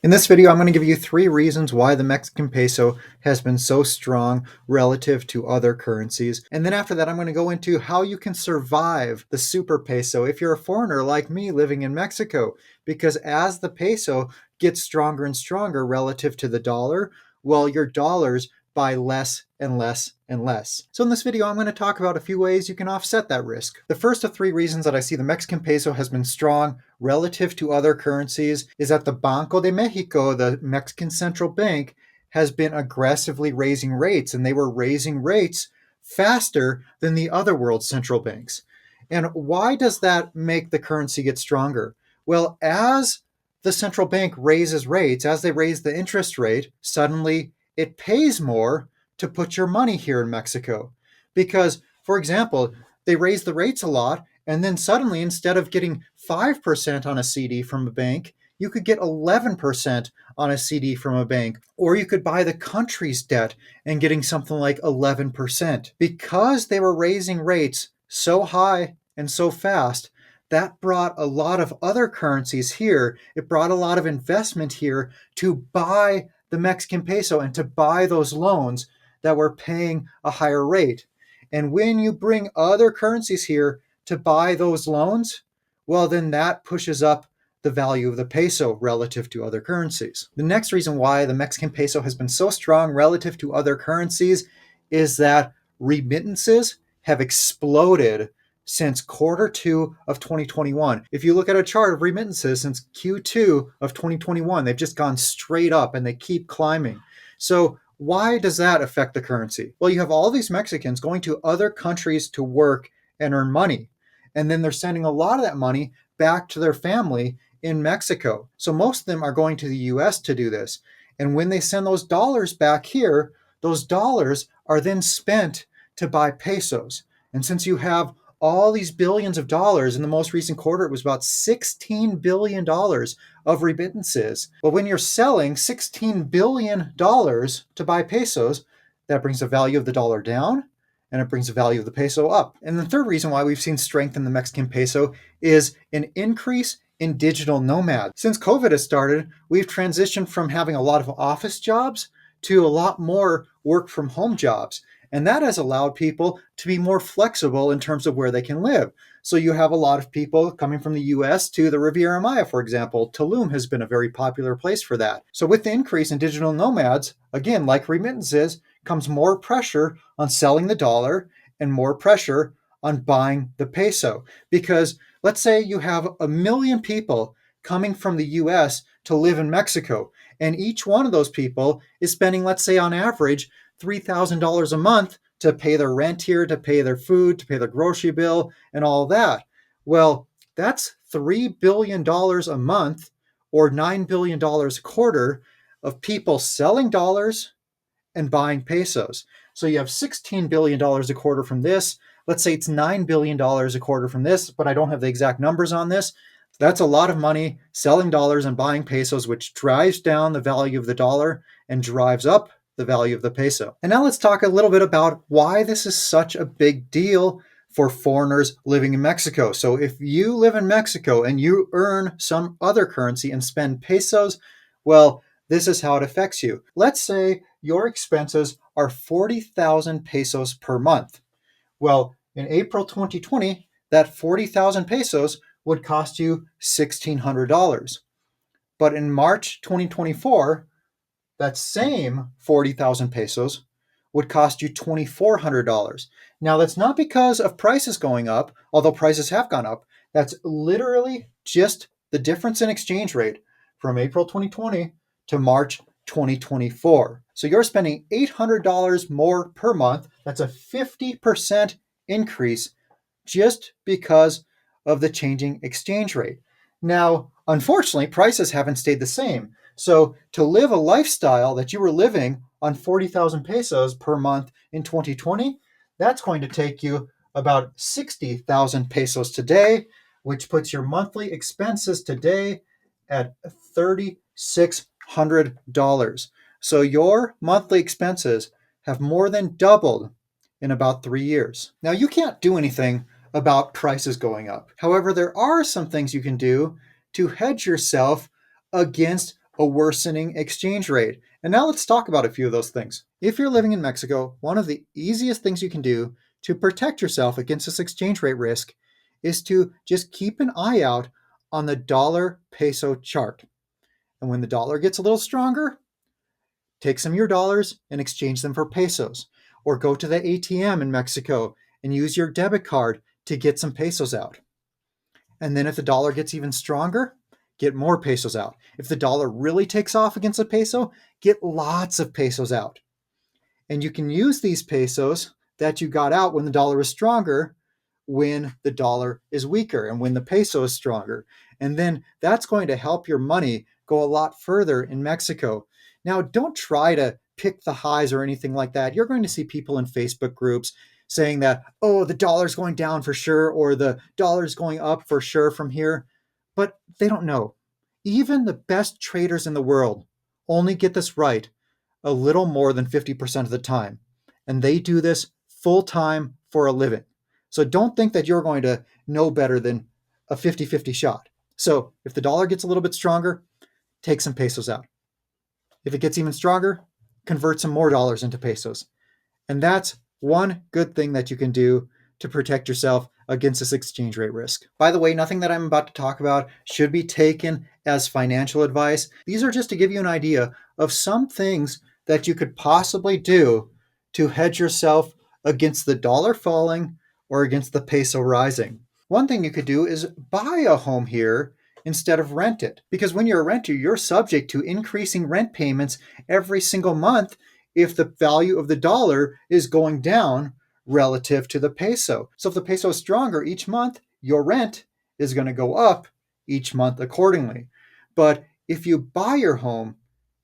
In this video, I'm going to give you 3 reasons why the Mexican peso has been so strong relative to other currencies. And then after that, I'm going to go into how you can survive the super peso if you're a foreigner like me living in Mexico. Because as the peso gets stronger and stronger relative to the dollar, well, your dollars buy less and less and less. So in this video, I'm going to talk about a few ways you can offset that risk. The first of 3 reasons that I see the Mexican peso has been strong relative to other currencies is that the Banco de Mexico, the Mexican central bank, has been aggressively raising rates, and they were raising rates faster than the other world central banks. And why does that make the currency get stronger? Well, as the central bank raises rates, as they raise the interest rate, suddenly it pays more to put your money here in Mexico. Because, for example, they raise the rates a lot, and then suddenly, instead of getting 5% on a CD from a bank, you could get 11% on a CD from a bank. Or you could buy the country's debt and getting something like 11%. Because they were raising rates so high and so fast, that brought a lot of other currencies here. It brought a lot of investment here to buy the Mexican peso and to buy those loans that were paying a higher rate. And when you bring other currencies here to buy those loans, well, then that pushes up the value of the peso relative to other currencies. The next reason why the Mexican peso has been so strong relative to other currencies is that remittances have exploded since Q2 of 2021. If you look at a chart of remittances since Q2 of 2021, they've just gone straight up and they keep climbing. So why does that affect the currency? Well, you have all these Mexicans going to other countries to work and earn money. And then they're sending a lot of that money back to their family in Mexico. So most of them are going to the US to do this. And when they send those dollars back here, those dollars are then spent to buy pesos. And since you have all these billions of dollars, in the most recent quarter, it was about $16 billion of remittances. But when you're selling $16 billion to buy pesos, that brings the value of the dollar down and it brings the value of the peso up. And the third reason why we've seen strength in the Mexican peso is an increase in digital nomads. Since COVID has started, we've transitioned from having a lot of office jobs to a lot more work from home jobs. And that has allowed people to be more flexible in terms of where they can live. So you have a lot of people coming from the US to the Riviera Maya, for example. Tulum has been a very popular place for that. So with the increase in digital nomads, again, like remittances, comes more pressure on selling the dollar and more pressure on buying the peso. Because let's say you have 1 million people coming from the US to live in Mexico, and each one of those people is spending, let's say on average, $3,000 a month to pay their rent here, to pay their food, to pay their grocery bill, and all that. Well, that's $3 billion a month or $9 billion a quarter of people selling dollars and buying pesos. So you have $16 billion a quarter from this. Let's say it's $9 billion a quarter from this, but I don't have the exact numbers on this. That's a lot of money selling dollars and buying pesos, which drives down the value of the dollar and drives up the value of the peso. And now let's talk a little bit about why this is such a big deal for foreigners living in Mexico. So if you live in Mexico and you earn some other currency and spend pesos, well, this is how it affects you. Let's say your expenses are 40,000 pesos per month. Well, in April 2020, that 40,000 pesos would cost you $1,600. But in March 2024, that same 40,000 pesos would cost you $2,400. Now, that's not because of prices going up, although prices have gone up. That's literally just the difference in exchange rate from April 2020 to March 2024. So you're spending $800 more per month. That's a 50% increase just because of the changing exchange rate. Now, unfortunately, prices haven't stayed the same. So to live a lifestyle that you were living on 40,000 pesos per month in 2020, that's going to take you about 60,000 pesos today, which puts your monthly expenses today at $3,600. So your monthly expenses have more than doubled in about 3 years. Now, you can't do anything about prices going up. However, there are some things you can do to hedge yourself against a worsening exchange rate. And now let's talk about a few of those things. If you're living in Mexico, one of the easiest things you can do to protect yourself against this exchange rate risk is to just keep an eye out on the dollar peso chart. And when the dollar gets a little stronger, take some of your dollars and exchange them for pesos. Or go to the ATM in Mexico and use your debit card to get some pesos out. And then if the dollar gets even stronger, get more pesos out. If the dollar really takes off against the peso, get lots of pesos out. And you can use these pesos that you got out when the dollar is stronger when the dollar is weaker and when the peso is stronger. And then that's going to help your money go a lot further in Mexico. Now, don't try to pick the highs or anything like that. You're going to see people in Facebook groups saying that, oh, the dollar's going down for sure, or the dollar's going up for sure from here. But they don't know. Even the best traders in the world only get this right a little more than 50% of the time. And they do this full time for a living. So don't think that you're going to know better than a 50-50 shot. So if the dollar gets a little bit stronger, take some pesos out. If it gets even stronger, convert some more dollars into pesos. And that's one good thing that you can do to protect yourself against this exchange rate risk. By the way, nothing that I'm about to talk about should be taken as financial advice. These are just to give you an idea of some things that you could possibly do to hedge yourself against the dollar falling or against the peso rising. One thing you could do is buy a home here instead of rent it. Because when you're a renter, you're subject to increasing rent payments every single month if the value of the dollar is going down relative to the peso. So if the peso is stronger each month, your rent is going to go up each month accordingly. But if you buy your home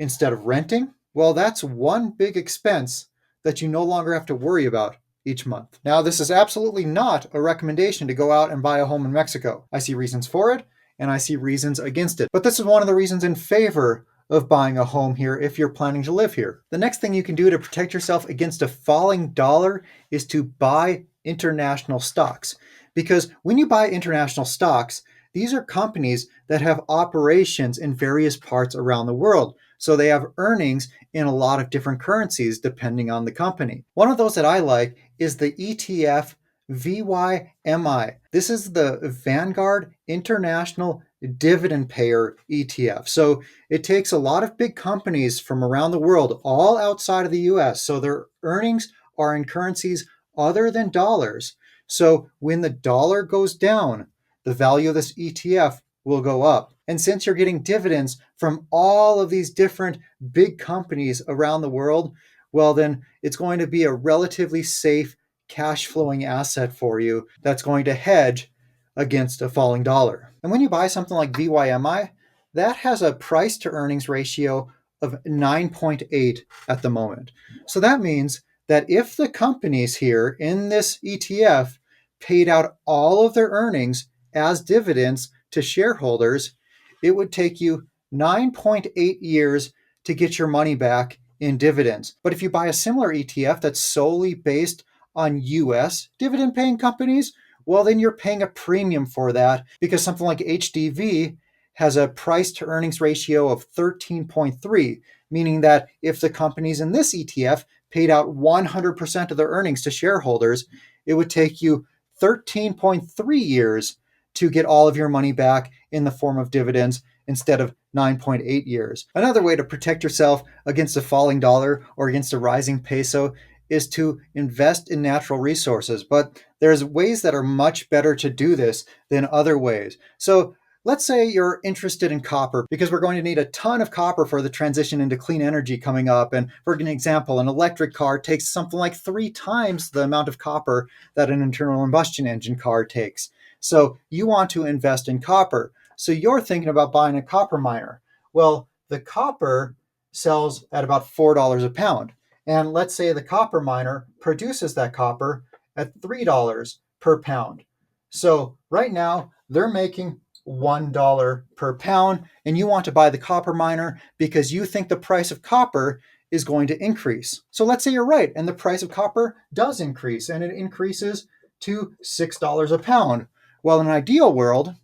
instead of renting, well, that's one big expense that you no longer have to worry about each month. Now, this is absolutely not a recommendation to go out and buy a home in Mexico. I see reasons for it, and I see reasons against it. But this is one of the reasons in favor of buying a home here if you're planning to live here. The next thing you can do to protect yourself against a falling dollar is to buy international stocks. Because when you buy international stocks, these are companies that have operations in various parts around the world. So they have earnings in a lot of different currencies depending on the company. One of those that I like is the ETF VYMI. This is the Vanguard International Dividend Payer ETF. So it takes a lot of big companies from around the world, all outside of the US. So their earnings are in currencies other than dollars. So when the dollar goes down, the value of this ETF will go up. And since you're getting dividends from all of these different big companies around the world, well, then it's going to be a relatively safe cash flowing asset for you that's going to hedge against a falling dollar. And when you buy something like VYMI, that has a price to earnings ratio of 9.8 at the moment. So that means that if the companies here in this ETF paid out all of their earnings as dividends to shareholders, it would take you 9.8 years to get your money back in dividends. But if you buy a similar ETF that's solely based on US dividend paying companies, well, then you're paying a premium for that because something like HDV has a price to earnings ratio of 13.3, meaning that if the companies in this ETF paid out 100% of their earnings to shareholders, it would take you 13.3 years to get all of your money back in the form of dividends instead of 9.8 years. Another way to protect yourself against a falling dollar or against a rising peso is to invest in natural resources. But there's ways that are much better to do this than other ways. So let's say you're interested in copper because we're going to need a ton of copper for the transition into clean energy coming up. And for an example, an electric car takes something like 3 times the amount of copper that an internal combustion engine car takes. So you want to invest in copper. So you're thinking about buying a copper miner. Well, the copper sells at about $4 a pound. And let's say the copper miner produces that copper at $3 per pound. So right now they're making $1 per pound, and you want to buy the copper miner because you think the price of copper is going to increase. So let's say you're right, and the price of copper does increase, and it increases to $6 a pound. Well, in an ideal world,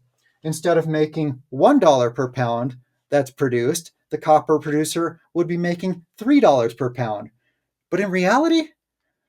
instead of making $1 per pound that's produced, the copper producer would be making $3 per pound. But in reality,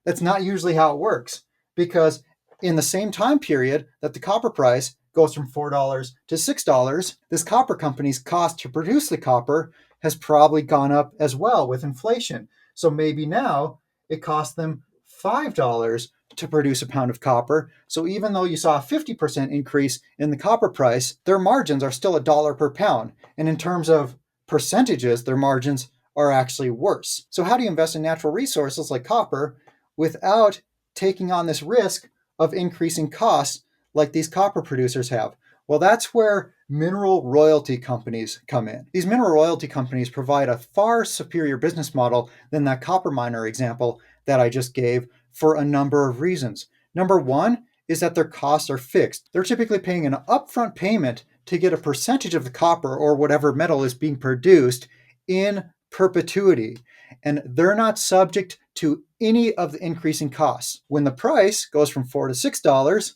that's not usually how it works, because in the same time period that the copper price goes from $4 to $6, this copper company's cost to produce the copper has probably gone up as well with inflation. So maybe now it costs them $5 to produce a pound of copper. So even though you saw a 50% increase in the copper price, their margins are still $1 per pound. And in terms of percentages, their margins are actually worse. So how do you invest in natural resources like copper without taking on this risk of increasing costs like these copper producers have? Well, that's where mineral royalty companies come in. These mineral royalty companies provide a far superior business model than that copper miner example that I just gave for a number of reasons. Number one is that their costs are fixed. They're typically paying an upfront payment to get a percentage of the copper or whatever metal is being produced in perpetuity. And they're not subject to any of the increasing costs. When the price goes from $4 to $6,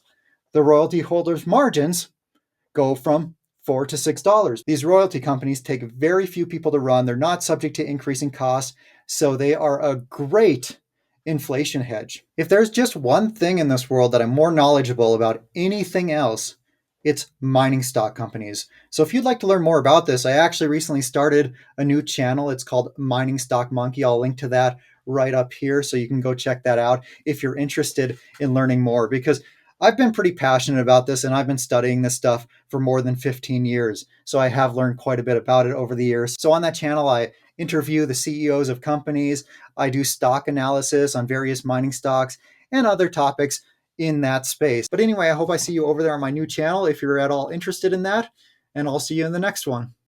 the royalty holders' margins go from $4 to $6. These royalty companies take very few people to run. They're not subject to increasing costs, so they are a great inflation hedge. If there's just one thing in this world that I'm more knowledgeable about anything else, it's mining stock companies. So if you'd like to learn more about this, I actually recently started a new channel. It's called Mining Stock Monkey. I'll link to that right up here so you can go check that out if you're interested in learning more, because I've been pretty passionate about this and I've been studying this stuff for more than 15 years. So I have learned quite a bit about it over the years. So on that channel, I interview the CEOs of companies. I do stock analysis on various mining stocks and other topics in that space. But anyway, I hope I see you over there on my new channel if you're at all interested in that, and I'll see you in the next one.